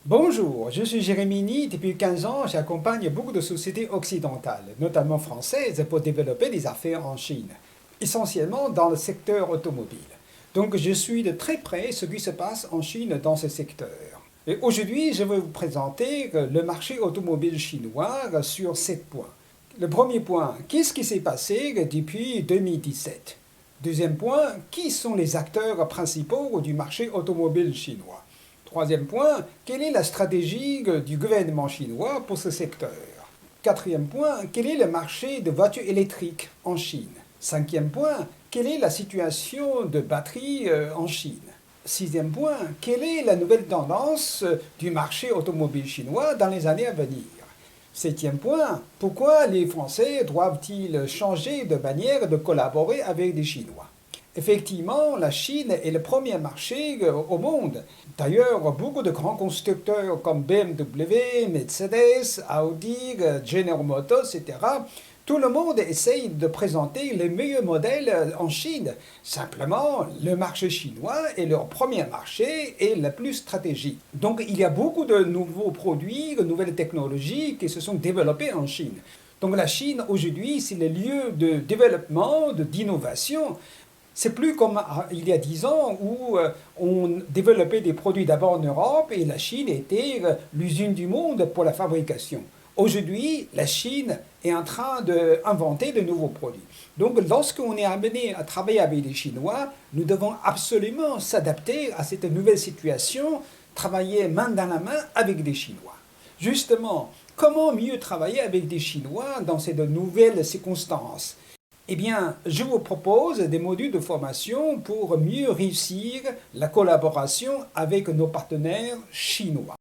Bonjour, je suis Jérémy. Depuis 15 ans, j'accompagne beaucoup de sociétés occidentales, notamment françaises, pour développer des affaires en Chine, essentiellement dans le secteur automobile. Donc je suis de très près ce qui se passe en Chine dans ce secteur. Et aujourd'hui, je vais vous présenter le marché automobile chinois sur 7 points. Le premier point, qu'est-ce qui s'est passé depuis 2017? Deuxième point, qui sont les acteurs principaux du marché automobile chinois? Troisième point, quelle est la stratégie du gouvernement chinois pour ce secteur? Quatrième point, quel est le marché de voitures électriques en Chine? Cinquième point, quelle est la situation de batterie en Chine? Sixième point, quelle est la nouvelle tendance du marché automobile chinois dans les années à venir? Septième point, pourquoi les Français doivent-ils changer de manière de collaborer avec les Chinois? Effectivement, la Chine est le premier marché au monde. D'ailleurs, beaucoup de grands constructeurs comme BMW, Mercedes, Audi, General Motors, etc., tout le monde essaye de présenter les meilleurs modèles en Chine. Simplement, le marché chinois est leur premier marché et le plus stratégique. Donc, il y a beaucoup de nouveaux produits, de nouvelles technologies qui se sont développées en Chine. Donc, la Chine, aujourd'hui, c'est le lieu de développement, d'innovation. C'est plus comme il y a 10 ans où on développait des produits d'abord en Europe et la Chine était l'usine du monde pour la fabrication. Aujourd'hui, la Chine est en train d'inventer de nouveaux produits. Donc, lorsqu'on est amené à travailler avec les Chinois, nous devons absolument s'adapter à cette nouvelle situation, travailler main dans la main avec les Chinois. Justement, comment mieux travailler avec des Chinois dans ces nouvelles circonstances? Eh bien, je vous propose des modules de formation pour mieux réussir la collaboration avec nos partenaires chinois.